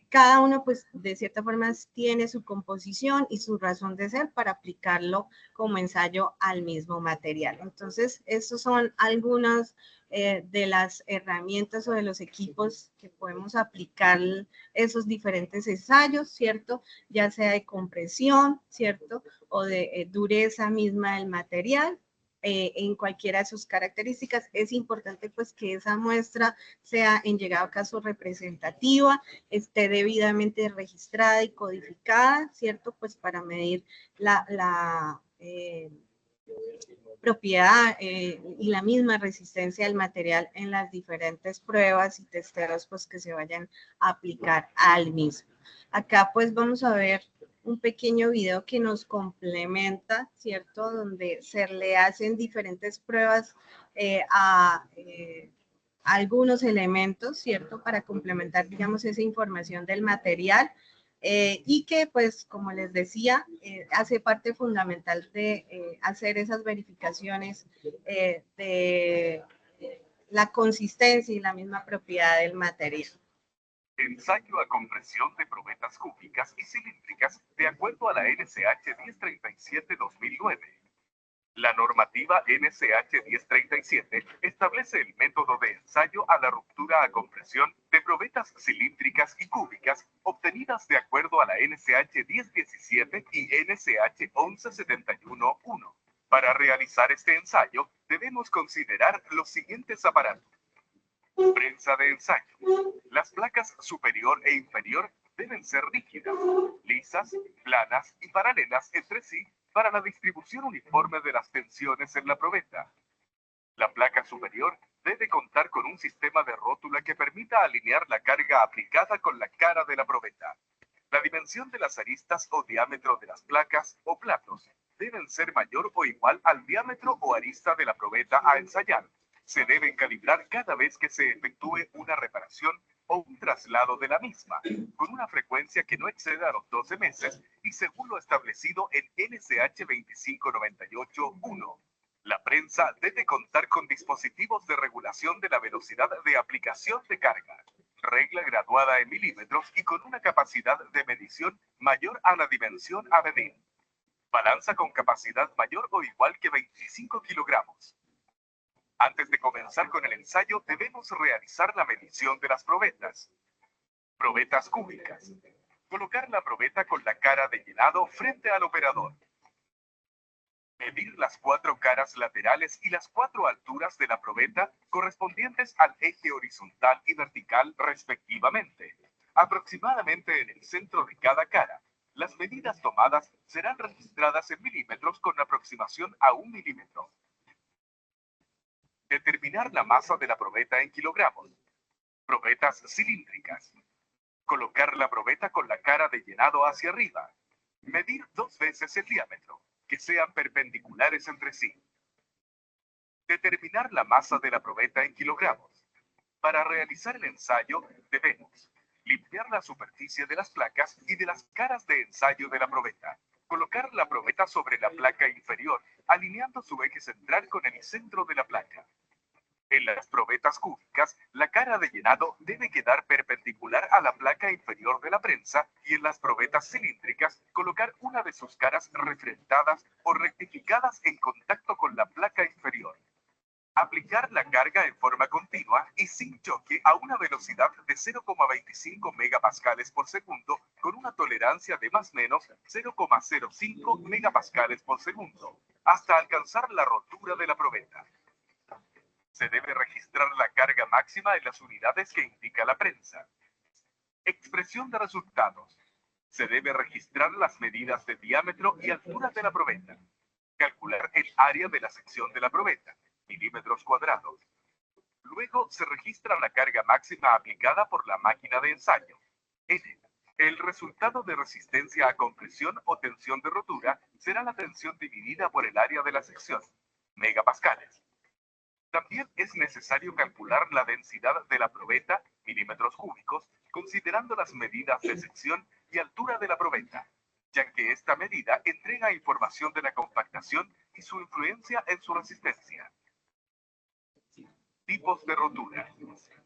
[SPEAKER 2] cada uno, pues, de cierta forma tiene su composición y su razón de ser para aplicarlo como ensayo al mismo material. Entonces, estos son algunas de las herramientas o de los equipos que podemos aplicar esos diferentes ensayos, ¿cierto? Ya sea de compresión, ¿cierto? O de dureza misma del material, en cualquiera de sus características. Es importante pues que esa muestra sea en llegado caso representativa, esté debidamente registrada y codificada, ¿cierto? Pues para medir la propiedad y la misma resistencia del material en las diferentes pruebas y testeros pues que se vayan a aplicar al mismo. Acá pues vamos a ver un pequeño video que nos complementa, ¿cierto? Donde se le hacen diferentes pruebas a algunos elementos, ¿cierto? Para complementar, digamos, esa información del material. Y que, pues, como les decía, hace parte fundamental de hacer esas verificaciones de la consistencia y la misma propiedad del material.
[SPEAKER 4] Ensayo a compresión de probetas cúbicas y cilíndricas de acuerdo a la NCH 1037-2009. La normativa NCH 1037 establece el método de ensayo a la ruptura a compresión de probetas cilíndricas y cúbicas obtenidas de acuerdo a la NCH 1017 y NCH 1171-1. Para realizar este ensayo, debemos considerar los siguientes aparatos. Prensa de ensayo. Las placas superior e inferior deben ser rígidas, lisas, planas y paralelas entre sí para la distribución uniforme de las tensiones en la probeta. La placa superior debe contar con un sistema de rótula que permita alinear la carga aplicada con la cara de la probeta. La dimensión de las aristas o diámetro de las placas o platos deben ser mayor o igual al diámetro o arista de la probeta a ensayar. Se deben calibrar cada vez que se efectúe una reparación o un traslado de la misma, con una frecuencia que no exceda los 12 meses y según lo establecido en NCH 2598-1. La prensa debe contar con dispositivos de regulación de la velocidad de aplicación de carga, regla graduada en milímetros y con una capacidad de medición mayor a la dimensión a medir. Balanza con capacidad mayor o igual que 25 kilogramos. Antes de comenzar con el ensayo, debemos realizar la medición de las probetas. Probetas cúbicas. Colocar la probeta con la cara de llenado frente al operador. Medir las 4 caras laterales y las 4 alturas de la probeta correspondientes al eje horizontal y vertical respectivamente, aproximadamente en el centro de cada cara. Las medidas tomadas serán registradas en milímetros con aproximación a 1 milímetro. Determinar la masa de la probeta en kilogramos. Probetas cilíndricas. Colocar la probeta con la cara de llenado hacia arriba. Medir 2 veces el diámetro, que sean perpendiculares entre sí. Determinar la masa de la probeta en kilogramos. Para realizar el ensayo debemos limpiar la superficie de las placas y de las caras de ensayo de la probeta. Colocar la probeta sobre la placa inferior, alineando su eje central con el centro de la placa. En las probetas cúbicas, la cara de llenado debe quedar perpendicular a la placa inferior de la prensa y en las probetas cilíndricas colocar una de sus caras refrentadas o rectificadas en contacto con la placa inferior. Aplicar la carga en forma continua y sin choque a una velocidad de 0,25 megapascales por segundo con una tolerancia de más o menos 0,05 megapascales por segundo, hasta alcanzar la rotura de la probeta. Se debe registrar la carga máxima en las unidades que indica la prensa. Expresión de resultados. Se debe registrar las medidas de diámetro y altura de la probeta. Calcular el área de la sección de la probeta, milímetros cuadrados. Luego se registra la carga máxima aplicada por la máquina de ensayo. N. El resultado de resistencia a compresión o tensión de rotura será la tensión dividida por el área de la sección, megapascales. También es necesario calcular la densidad de la probeta, milímetros cúbicos, considerando las medidas de sección y altura de la probeta, ya que esta medida entrega información de la compactación y su influencia en su resistencia. Tipos de rotura.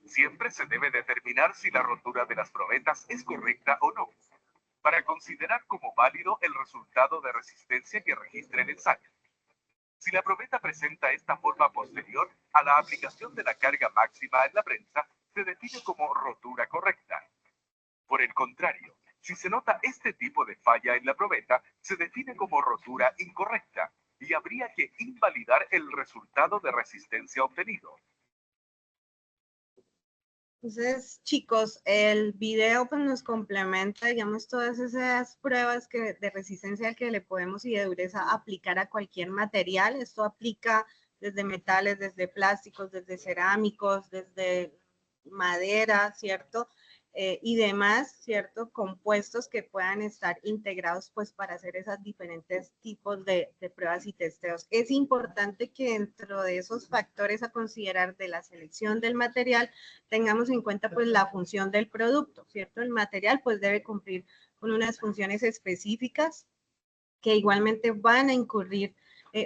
[SPEAKER 4] Siempre se debe determinar si la rotura de las probetas es correcta o no, para considerar como válido el resultado de resistencia que registre el ensayo. Si la probeta presenta esta forma posterior a la aplicación de la carga máxima en la prensa, se define como rotura correcta. Por el contrario, si se nota este tipo de falla en la probeta, se define como rotura incorrecta y habría que invalidar el resultado de resistencia obtenido.
[SPEAKER 2] Entonces, chicos, el video pues nos complementa, digamos, todas esas pruebas de resistencia que le podemos y de dureza aplicar a cualquier material. Esto aplica desde metales, desde plásticos, desde cerámicos, desde madera, ¿cierto? Y demás, ¿cierto? Compuestos que puedan estar integrados pues para hacer esos diferentes tipos de pruebas y testeos. Es importante que dentro de esos factores a considerar de la selección del material tengamos en cuenta pues la función del producto, ¿cierto? El material pues debe cumplir con unas funciones específicas que igualmente van a incurrir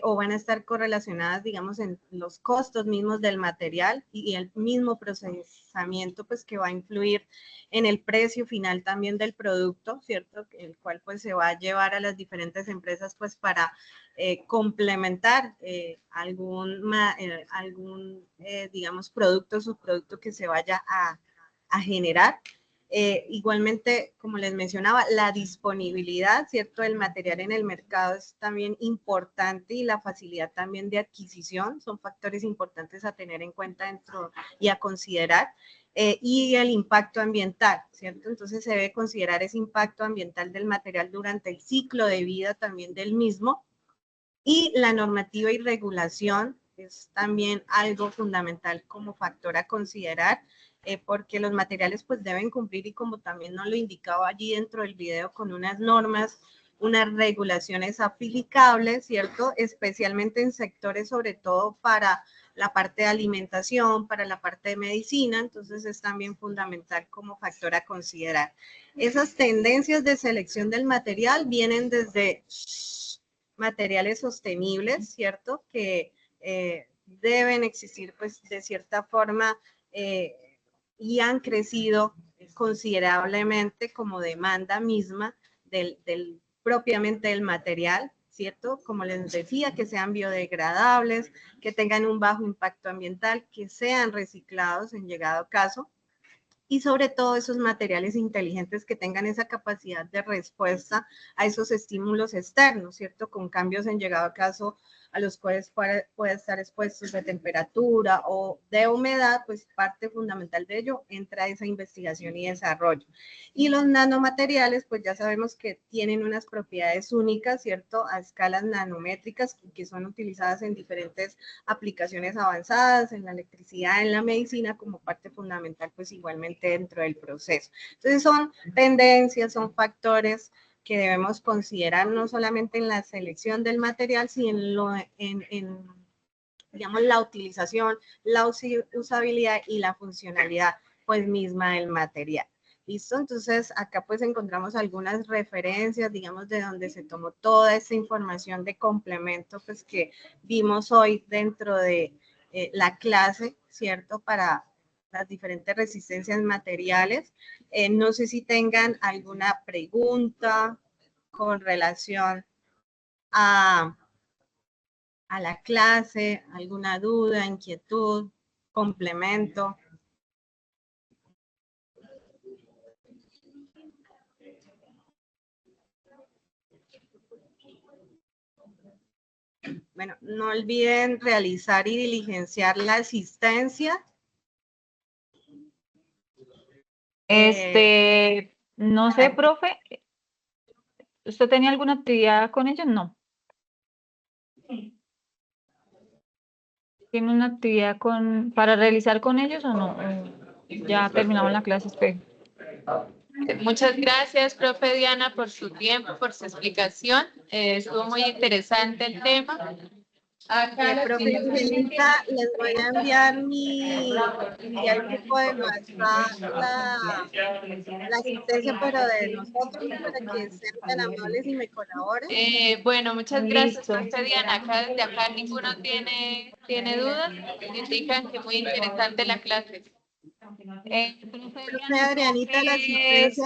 [SPEAKER 2] o van a estar correlacionadas, digamos, en los costos mismos del material y el mismo procesamiento, pues, que va a influir en el precio final también del producto, ¿cierto? El cual, pues, se va a llevar a las diferentes empresas, pues, para complementar digamos, producto o subproducto que se vaya a generar. Igualmente, como les mencionaba, la disponibilidad, ¿cierto?, del material en el mercado es también importante y la facilidad también de adquisición son factores importantes a tener en cuenta dentro y a considerar. Y el impacto ambiental, ¿cierto? Entonces se debe considerar ese impacto ambiental del material durante el ciclo de vida también del mismo. Y la normativa y regulación es también algo fundamental como factor a considerar, porque los materiales pues deben cumplir, y como también nos lo indicaba allí dentro del video, con unas normas, unas regulaciones aplicables, ¿cierto? Especialmente en sectores, sobre todo para la parte de alimentación, para la parte de medicina, entonces es también fundamental como factor a considerar. Esas tendencias de selección del material vienen desde materiales sostenibles, ¿cierto? Que deben existir, pues, de cierta forma y han crecido considerablemente como demanda misma propiamente del material, ¿cierto? Como les decía, que sean biodegradables, que tengan un bajo impacto ambiental, que sean reciclados en llegado caso, y sobre todo esos materiales inteligentes que tengan esa capacidad de respuesta a esos estímulos externos, ¿cierto? Con cambios en llegado caso a los cuales puede estar expuestos de temperatura o de humedad, pues parte fundamental de ello entra esa investigación y desarrollo. Y los nanomateriales, pues ya sabemos que tienen unas propiedades únicas, ¿cierto? A escalas nanométricas que son utilizadas en diferentes aplicaciones avanzadas, en la electricidad, en la medicina, como parte fundamental, pues igualmente dentro del proceso. Entonces son tendencias, son factores que debemos considerar no solamente en la selección del material, sino en digamos, la utilización, la usabilidad y la funcionalidad, pues, misma del material. ¿Listo? Entonces, acá pues encontramos algunas referencias, digamos, de donde se tomó toda esta información de complemento, pues, que vimos hoy dentro de la clase, ¿cierto? Para las diferentes resistencias materiales. No sé si tengan alguna pregunta con relación a la clase, alguna duda, inquietud, complemento. Bueno, no olviden realizar y diligenciar la asistencia.
[SPEAKER 1] No sé, profe, ¿Usted tenía alguna actividad con ellos? No. ¿Tiene una actividad para realizar con ellos o no? Ya terminamos la clase espejo.
[SPEAKER 3] Muchas gracias, profe Diana, por su tiempo, por su explicación. Estuvo muy interesante el tema. Acá
[SPEAKER 2] Profe Angelita, les voy a enviar al grupo de WhatsApp la asistencia, pero de nosotros, para que sean tan amables y me colaboren.
[SPEAKER 3] Bueno, muchas gracias,
[SPEAKER 1] Listo.
[SPEAKER 3] profe Diana. Desde acá ninguno tiene dudas. Indican que muy interesante la clase.
[SPEAKER 2] Profe Adrianita, la asistencia.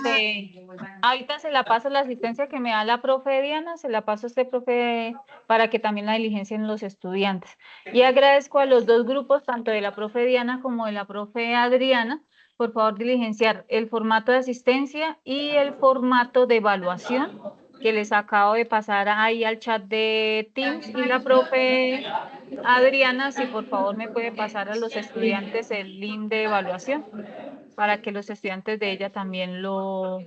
[SPEAKER 1] Ahorita se la paso la asistencia que me da la profe Diana, se la paso a este profe para que también la diligencien los estudiantes. Y agradezco a los dos grupos, tanto de la profe Diana como de la profe Adriana, por favor diligenciar el formato de asistencia y el formato de evaluación que les acabo de pasar ahí al chat de Teams. Y la profe Adriana, si por favor me puede pasar a los estudiantes el link de evaluación para que los estudiantes de ella también lo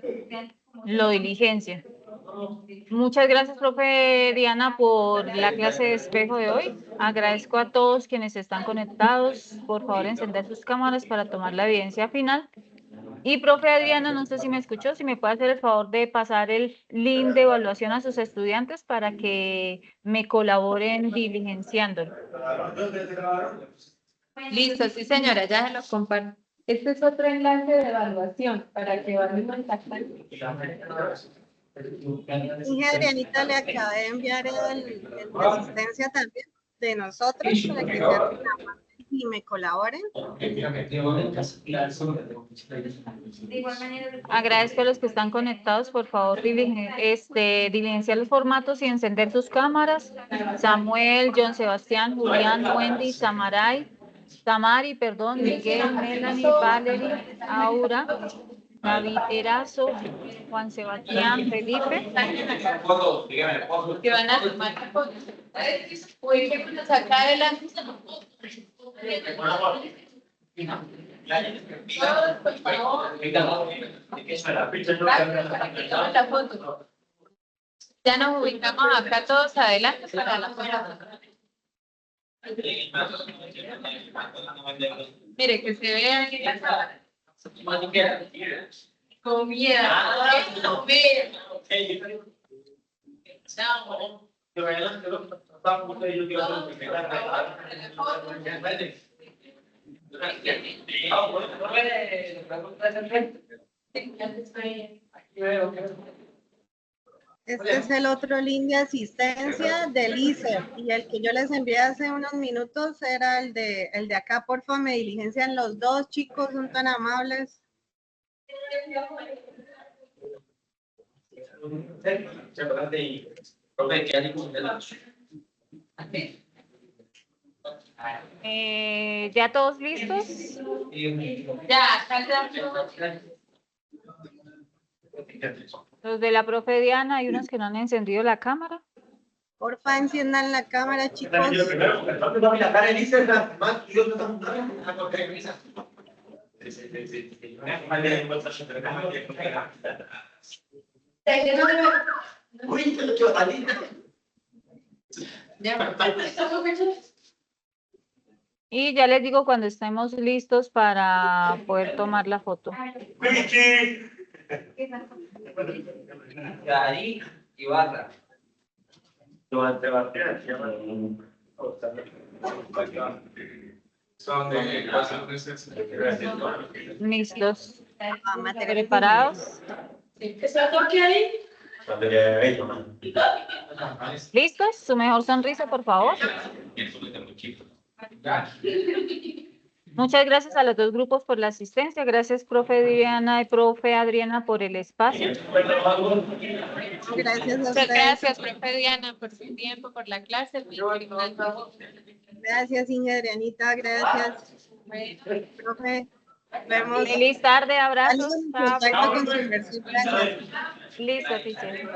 [SPEAKER 1] diligencien. Muchas gracias, profe Diana, por la clase de espejo de hoy. Agradezco a todos quienes están conectados. Por favor, encender sus cámaras para tomar la evidencia final. Y profe Adriana, no sé si me escuchó, si me puede hacer el favor de pasar el link de evaluación a sus estudiantes para que me colaboren diligenciándolo.
[SPEAKER 3] Listo, sí señora, ya se lo comparto. Este es otro enlace de evaluación para que vayan contactando.
[SPEAKER 2] Y Adrianita, le acabé de enviar la asistencia también de nosotros, para que sean tan amables y me colaboren.
[SPEAKER 1] Agradezco a los que están conectados, por favor, diligenciar los formatos y encender sus cámaras. Samuel, John Sebastián, Julián, Wendy, Tamari, Miguel, Melanie, Valerie, Aura, David Erazo, Juan Sebastián, Felipe.
[SPEAKER 3] Que van a tomar la foto. Uy, que nos saca adelante. La foto. Ya nos ubicamos acá todos adelante para la foto. Mire, que se vea aquí la cámara. Con miedo.
[SPEAKER 2] Este es el otro link de asistencia del ICER, y el que yo les envié hace unos minutos era el de acá. Por favor, me diligencian los dos, chicos, son tan amables.
[SPEAKER 1] ¿Ya todos listos?
[SPEAKER 3] Ya, acá.
[SPEAKER 1] Los de la profe Diana, hay unos que no han encendido la cámara.
[SPEAKER 2] Porfa, enciendan la cámara, chicos.
[SPEAKER 1] Y ya les digo cuando estemos listos para poder tomar la foto.
[SPEAKER 5] Gary Ibarra.
[SPEAKER 1] Listos.
[SPEAKER 2] Materiales
[SPEAKER 1] ¿Preparados? ¿Listos? Su mejor sonrisa, por favor. Muchas gracias a los dos grupos por la asistencia. Gracias, profe Diana y profe Adriana, por el espacio.
[SPEAKER 2] Gracias a
[SPEAKER 3] Muchas
[SPEAKER 2] ustedes.
[SPEAKER 3] gracias, profe Diana, por su tiempo, por la clase.
[SPEAKER 2] Gracias, Inge Adrianita. Gracias, profe. Vemos.
[SPEAKER 1] Feliz tarde, abrazos.
[SPEAKER 2] Contacto con su inversión. Gracias.
[SPEAKER 1] Listo, teacher.